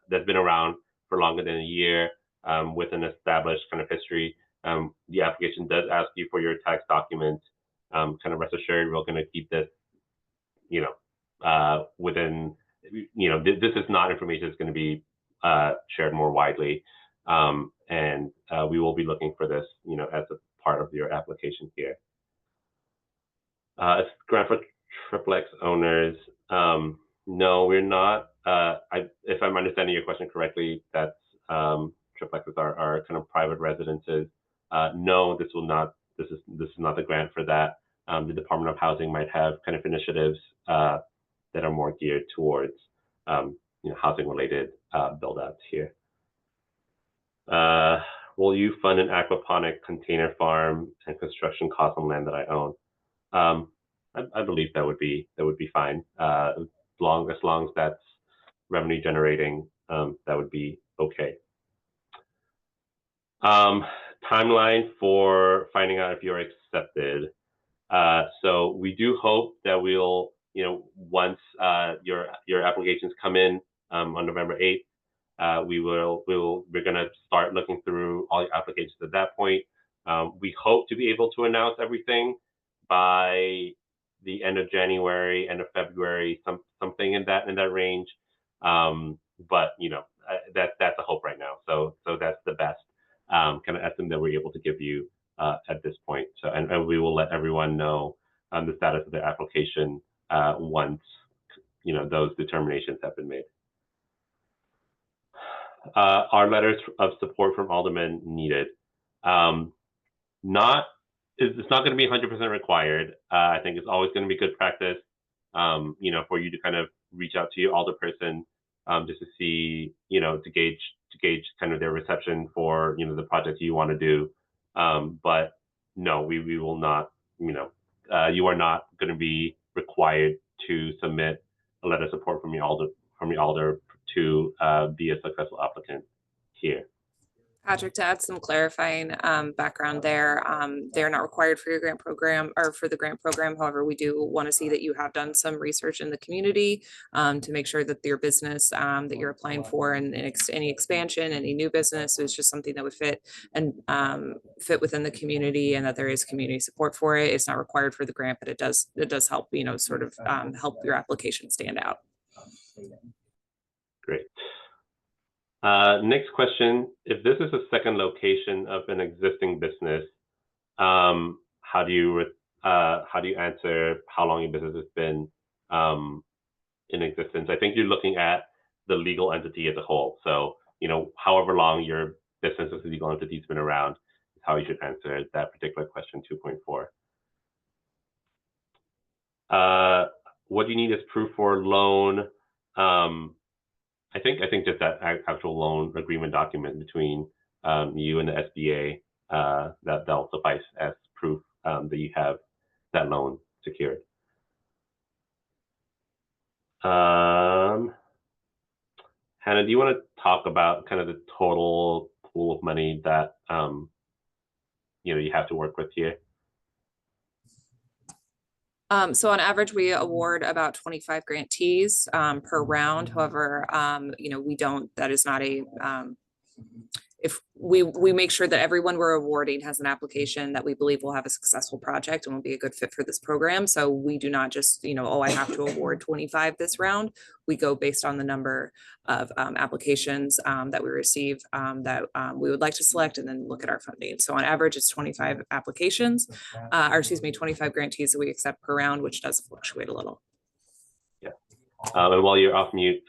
that's been around for longer than a year, with an established kind of history, the application does ask you for your tax documents. Kind of rest assured, we're going to keep this, within, this is not information that's going to be shared more widely. And we will be looking for this, as a part of your application here. As grant for triplex owners, no, we're not. If I'm understanding your question correctly, that's triplexes are kind of private residences. No, this is not the grant for that. The Department of Housing might have kind of initiatives that are more geared towards housing-related build-outs here. Will you fund an aquaponic container farm and construction costs on land that I own? I believe that would be fine. As long as that's revenue generating, that would be okay. Timeline for finding out if you're accepted. So we do hope that we'll, once your applications come in on November 8th, we're going to start looking through all your applications at that point. We hope to be able to announce everything by the end of January, end of February, something in that range. But that's a hope right now. So that's the best kind of estimate that we're able to give you at this point. So and we will let everyone know the status of their application once those determinations have been made. Are letters of support from aldermen needed? It's not going to be 100% required. I think it's always going to be good practice, for you to kind of reach out to your alderperson just to see, to gauge kind of their reception for, the project you want to do. But no, we will not, you are not going to be required to submit a letter of support from your alder to be a successful applicant here. Patrick, to add some clarifying background there, they're not required for your grant program or for the grant program. However, we do want to see that you have done some research in the community to make sure that your business that you're applying for and any expansion, any new business is just something that would fit fit within the community and that there is community support for it. It's not required for the grant, but it does help, sort of help your application stand out. Great. Next question, if this is a second location of an existing business, how do you answer how long your business has been in existence? I think you're looking at the legal entity as a whole. So, however long your business as a legal entity has been around, how you should answer that particular question 2.4. What you need is proof for loan. I think just that actual loan agreement document between you and the SBA, that'll suffice as proof that you have that loan secured. Hannah, do you want to talk about kind of the total pool of money that you have to work with here? So on average, we award about 25 grantees per round. However, we don't, that is not a, if we make sure that everyone we're awarding has an application that we believe will have a successful project and will be a good fit for this program. So we do not just, oh, I have to award 25 this round. We go based on the number of applications that we receive that we would like to select, and then look at our funding. So on average, it's 25 applications, 25 grantees that we accept per round, which does fluctuate a little. And while you're off mute,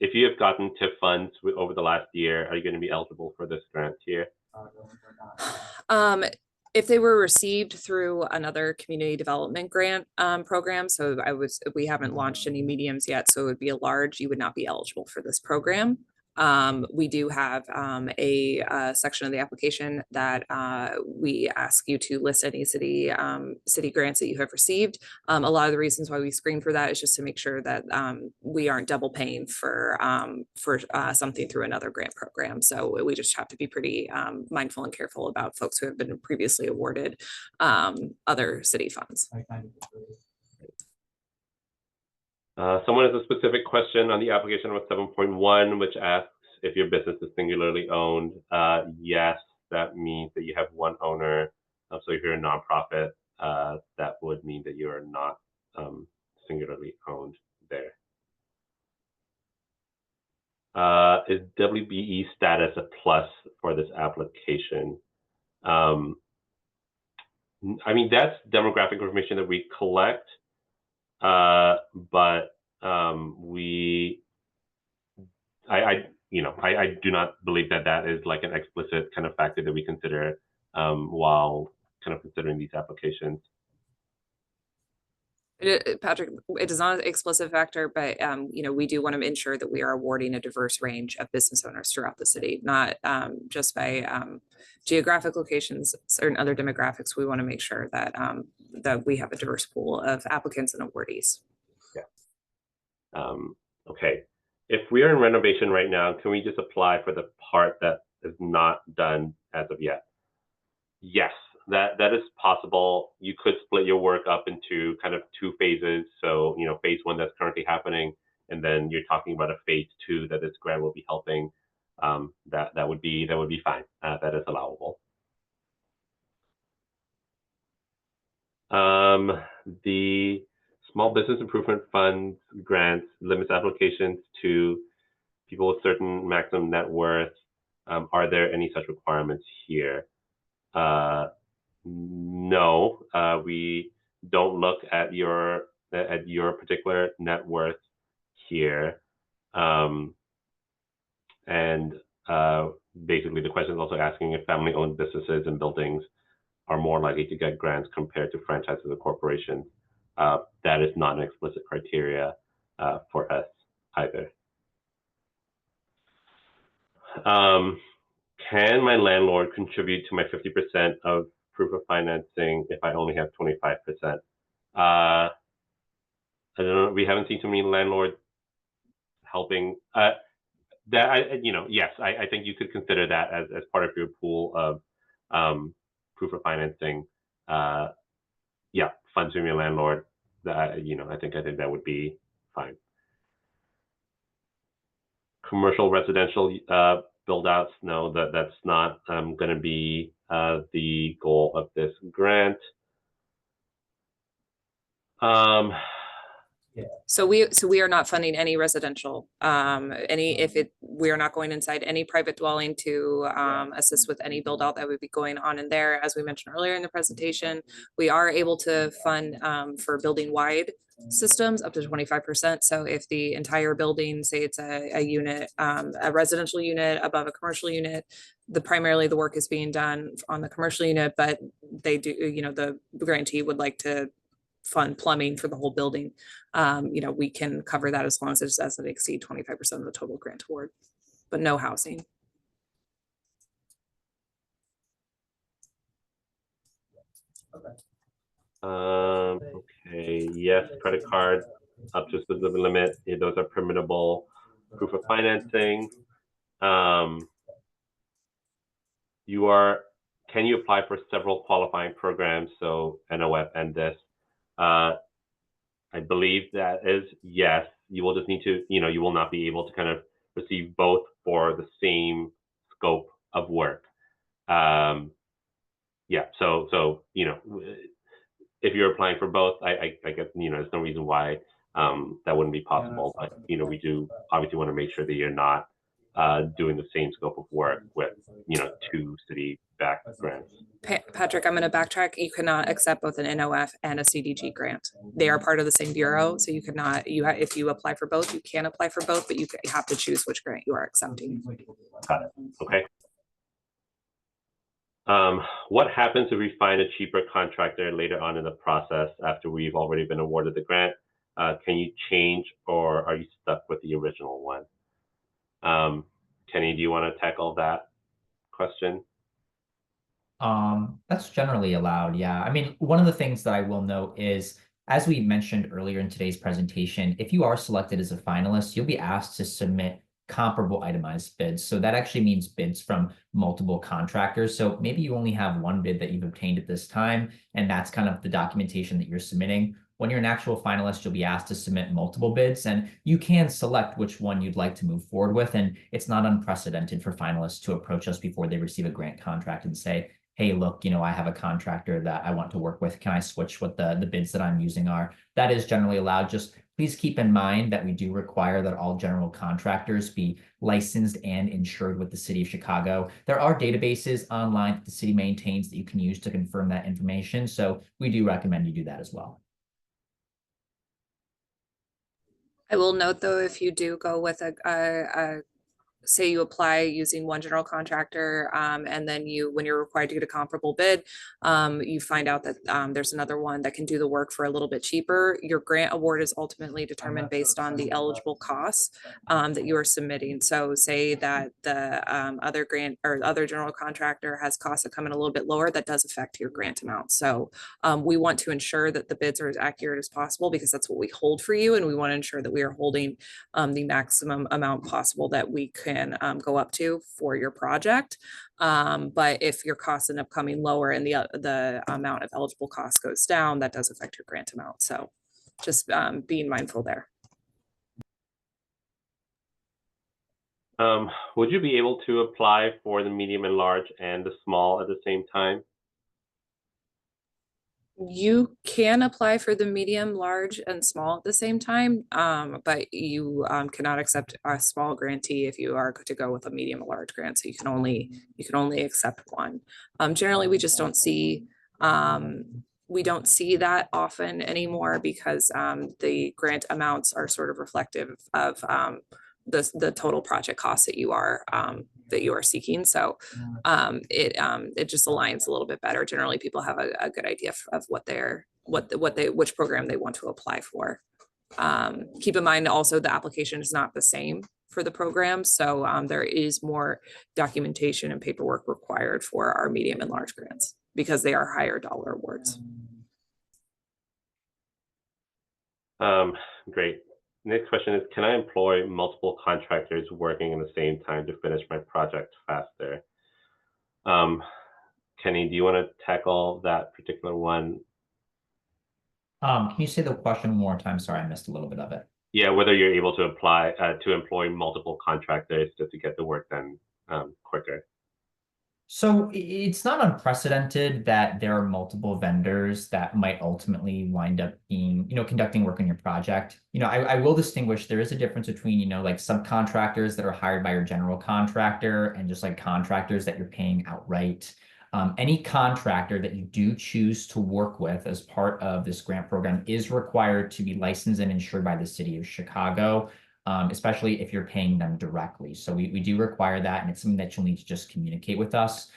if you have gotten TIF funds over the last year, are you going to be eligible for this grant here? If they were received through another community development grant program, so we haven't launched any mediums yet, so it would be a large, you would not be eligible for this program. We do have a section of the application that we ask you to list any city grants that you have received. A lot of the reasons why we screen for that is just to make sure that we aren't double paying for something through another grant program. So we just have to be pretty mindful and careful about folks who have been previously awarded other city funds. Someone has a specific question on the application of 7.1, which asks if your business is singularly owned. Yes, that means that you have one owner. So if you're a nonprofit, that would mean that you are not singularly owned there. Is WBE status a plus for this application? I mean, that's demographic information that we collect. But I do not believe that is like an explicit kind of factor that we consider while kind of considering these applications. Patrick, it is not an explicit factor, but we do want to ensure that we are awarding a diverse range of business owners throughout the city, not just by geographic locations, certain other demographics. We want to make sure that that we have a diverse pool of applicants and awardees. Yeah. Okay. If we are in renovation right now, can we just apply for the part that is not done as of yet? Yes. That is possible. You could split your work up into kind of two phases. So, phase one that's currently happening, and then you're talking about a phase two that this grant will be helping. That would be fine. That is allowable. The Small Business Improvement Fund grants limits applications to people with certain maximum net worth. Are there any such requirements here? No, we don't look at your particular net worth here. Basically, the question is also asking if family-owned businesses and buildings are more likely to get grants compared to franchises or corporations. That is not an explicit criteria for us either. Can my landlord contribute to my 50% of proof of financing if I only have 25%? I don't know. We haven't seen too many landlords helping. Yes, I think you could consider that as part of your pool of proof of financing. Yeah, funds from your landlord. I think that would be fine. Commercial, residential build outs. No, that's not going to be the goal of this grant. So we are not funding any residential, we are not going inside any private dwelling to assist with any build out that would be going on in there. As we mentioned earlier in the presentation, we are able to fund for building wide systems up to 25%. So if the entire building, say it's a unit, a residential unit above a commercial unit, primarily the work is being done on the commercial unit, but they do, the grantee would like to fund plumbing for the whole building. We can cover that as long as it doesn't exceed 25% of the total grant award, but no housing. Okay, yes, credit card up to a specific limit. Those are permittable. Proof of financing. Can you apply for several qualifying programs? So NOF and this. I believe that is yes. You will just need to, you will not be able to kind of receive both for the same scope of work. Yeah, so if you're applying for both, I guess there's no reason why that wouldn't be possible. But we do obviously want to make sure that you're not doing the same scope of work with 2 city-backed grants. Patrick, I'm going to backtrack. You cannot accept both an NOF and a CDG grant. They are part of the same bureau, so you cannot. If you apply for both, you can apply for both, but you have to choose which grant you are accepting. Got it. Okay. What happens if we find a cheaper contractor later on in the process after we've already been awarded the grant? Can you change, or are you stuck with the original one? Kenny, do you want to tackle that question? That's generally allowed. Yeah. I mean, one of the things that I will note is, as we mentioned earlier in today's presentation, if you are selected as a finalist, you'll be asked to submit comparable itemized bids. So that actually means bids from multiple contractors. So maybe you only have one bid that you've obtained at this time, and that's kind of the documentation that you're submitting. When you're an actual finalist, you'll be asked to submit multiple bids, and you can select which one you'd like to move forward with. And it's not unprecedented for finalists to approach us before they receive a grant contract and say, hey, look, I have a contractor that I want to work with. Can I switch what the bids that I'm using are? That is generally allowed. Just please keep in mind that we do require that all general contractors be licensed and insured with the City of Chicago. There are databases online that the city maintains that you can use to confirm that information. So we do recommend you do that as well. I will note though, if you do go with say you apply using one general contractor, and then when you're required to get a comparable bid, you find out that there's another one that can do the work for a little bit cheaper. Your grant award is ultimately determined based on the eligible costs that you are submitting. So say that the other grant or other general contractor has costs that come in a little bit lower, that does affect your grant amount. So we want to ensure that the bids are as accurate as possible, because that's what we hold for you, and we want to ensure that we are holding the maximum amount possible that we can go up to for your project. But if your costs end up coming lower and the amount of eligible costs goes down, that does affect your grant amount. So just being mindful there. Would you be able to apply for the medium and large and the small at the same time? You can apply for the medium, large, and small at the same time, but you cannot accept a small grantee if you are to go with a medium or large grant. So you can only accept one. Generally, we just don't see that often anymore, because the grant amounts are sort of reflective of the total project costs that you are seeking. So it just aligns a little bit better. Generally, people have a good idea of which program they want to apply for. Keep in mind also the application is not the same for the program. So there is more documentation and paperwork required for our medium and large grants, because they are higher dollar awards. Great. Next question is, can I employ multiple contractors working in the same time to finish my project faster? Kenny, do you want to tackle that particular one? Can you say the question one more time? Sorry, I missed a little bit of it. Yeah, whether you're able to employ multiple contractors just to get the work done quicker. So it's not unprecedented that there are multiple vendors that might ultimately wind up being, conducting work on your project. I will distinguish there is a difference between, like subcontractors that are hired by your general contractor and just like contractors that you're paying outright. Any contractor that you do choose to work with as part of this grant program is required to be licensed and insured by the city of Chicago. Especially if you're paying them directly. So we do require that, and it's something that you'll need to just communicate with us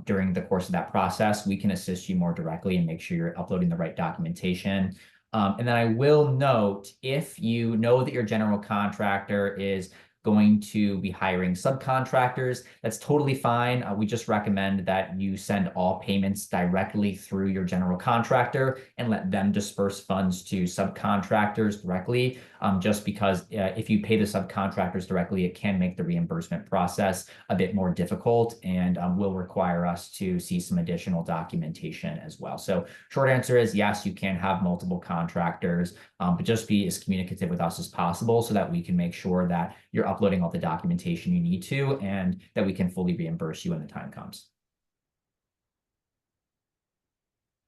during the course of that process. We can assist you more directly and make sure you're uploading the right documentation. And then I will note, if you know that your general contractor is going to be hiring subcontractors, that's totally fine. We just recommend that you send all payments directly through your general contractor and let them disperse funds to subcontractors directly. Just because if you pay the subcontractors directly, it can make the reimbursement process a bit more difficult and will require us to see some additional documentation as well. So short answer is yes, you can have multiple contractors, but just be as communicative with us as possible so that we can make sure that you're uploading all the documentation you need to and that we can fully reimburse you when the time comes.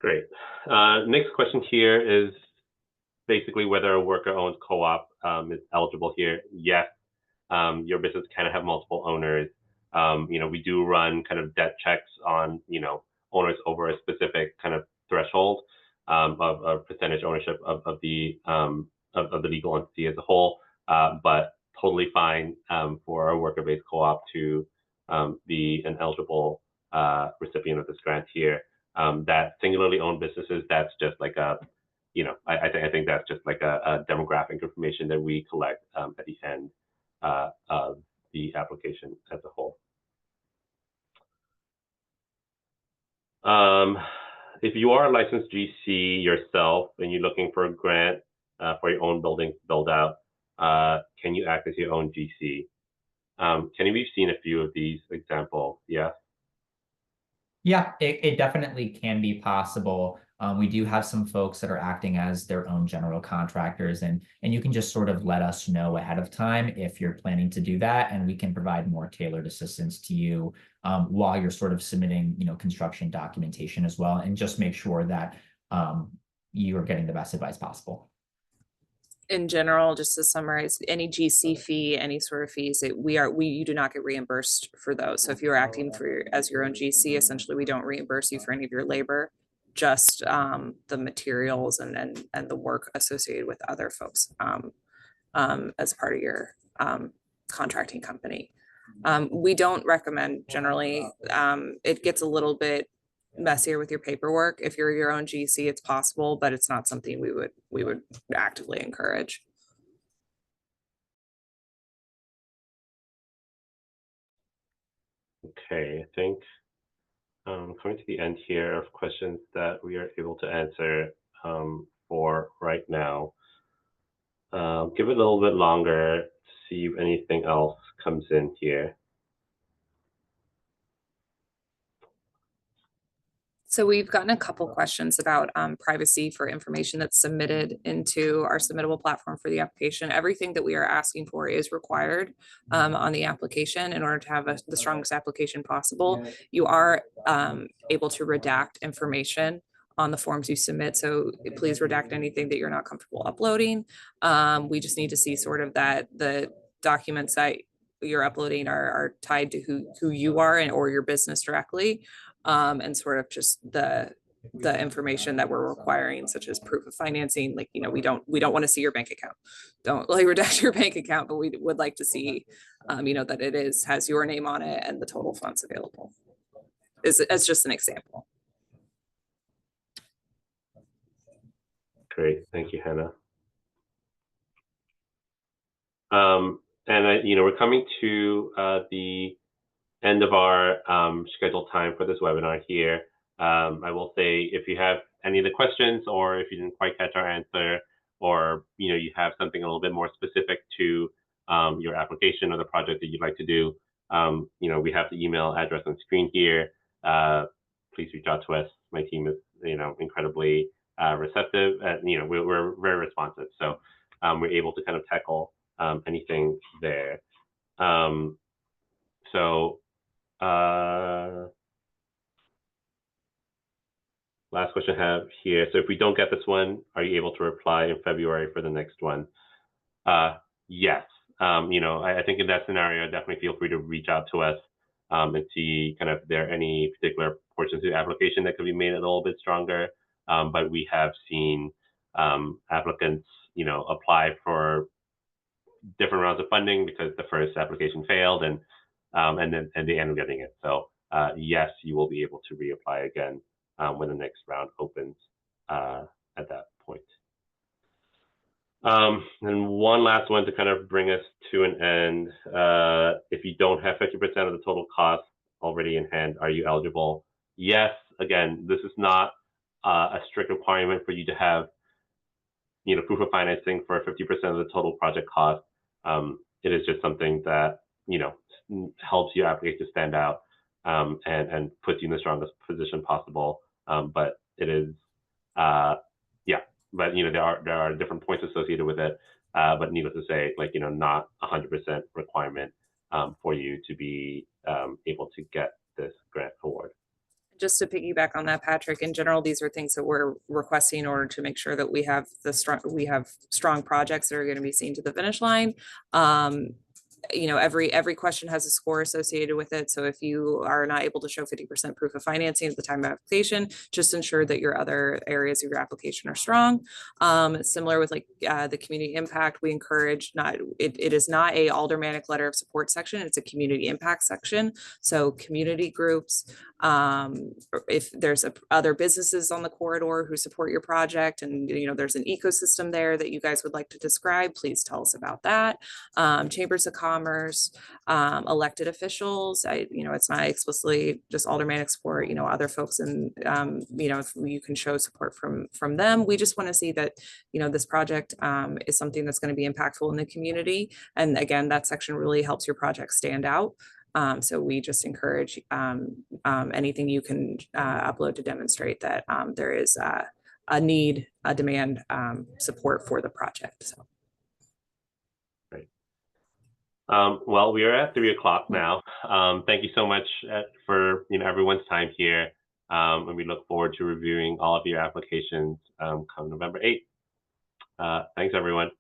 Great. Next question here is basically whether a worker-owned co-op is eligible here. Yes, your business can have multiple owners. We do run kind of debt checks on, owners over a specific kind of threshold of percentage ownership of the legal entity as a whole, but totally fine for a worker-based co-op to be an eligible recipient of this grant here. That singularly owned businesses, that's just like a, I think that's just like a demographic information that we collect at the end of the application as a whole. If you are a licensed GC yourself and you're looking for a grant for your own building build out, can you act as your own GC? Kenny, we've seen a few of these examples. Yeah. Yeah, it definitely can be possible. We do have some folks that are acting as their own general contractors, and you can just sort of let us know ahead of time if you're planning to do that, and we can provide more tailored assistance to you while you're sort of submitting, construction documentation as well, and just make sure that you are getting the best advice possible. In general, just to summarize, any GC fee, any sort of fees, you do not get reimbursed for those. So if you're acting as your own GC, essentially we don't reimburse you for any of your labor, just the materials and the work associated with other folks as part of your contracting company. We don't recommend generally. It gets a little bit messier with your paperwork. If you're your own GC, it's possible, but it's not something we would actively encourage. Okay, I think coming to the end here of questions that we are able to answer for right now. Give it a little bit longer to see if anything else comes in here. So we've gotten a couple questions about privacy for information that's submitted into our submittable platform for the application. Everything that we are asking for is required on the application in order to have the strongest application possible. You are able to redact information on the forms you submit. So please redact anything that you're not comfortable uploading. We just need to see sort of that the documents that you're uploading are tied to who you are or your business directly. And sort of just the information that we're requiring, such as proof of financing. Like, we don't want to see your bank account. Don't like redact your bank account, but we would like to see, that it has your name on it and the total funds available. As just an example. Great, thank you, Hannah. And we're coming to the end of our scheduled time for this webinar here. I will say, if you have any of the questions, or if you didn't quite catch our answer, or you have something a little bit more specific to your application or the project that you'd like to do, we have the email address on screen here. Please reach out to us. My team is incredibly receptive, and we're very responsive, so we're able to kind of tackle anything there. last question I have here. So if we don't get this one, are you able to reply in February for the next one? Yes. I think in that scenario, definitely feel free to reach out to us and see kind of if there are any particular portions of the application that could be made a little bit stronger. But we have seen applicants, apply for different rounds of funding because the first application failed and then they end up getting it. So yes, you will be able to reapply again when the next round opens at that point. And one last one to kind of bring us to an end. If you don't have 50% of the total cost already in hand, are you eligible? Yes. Again, this is not a strict requirement for you to have, proof of financing for 50% of the total project cost. It is just something that, helps your application stand out and puts you in the strongest position possible. But it is, but there are different points associated with it. But needless to say, not 100% requirement for you to be able to get this grant award. Just to piggyback on that, Patrick, in general, these are things that we're requesting in order to make sure that we have strong projects that are going to be seen to the finish line. Every question has a score associated with it. So if you are not able to show 50% proof of financing at the time of application, just ensure that your other areas of your application are strong. Similar with the community impact, we encourage it is not a aldermanic letter of support section, it's a community impact section. So community groups, if there's other businesses on the corridor who support your project and there's an ecosystem there that you guys would like to describe, please tell us about that. Chambers of commerce, elected officials, it's not explicitly just aldermanic support, other folks, and if you can show support from them. We just want to see that this project is something that's going to be impactful in the community, and again, that section really helps your project stand out. So we just encourage anything you can upload to demonstrate that there is a need, a demand, support for the project. So. Great. Well, we are at 3 o'clock now. Thank you so much for everyone's time here, and we look forward to reviewing all of your applications come November 8th. Thanks, everyone.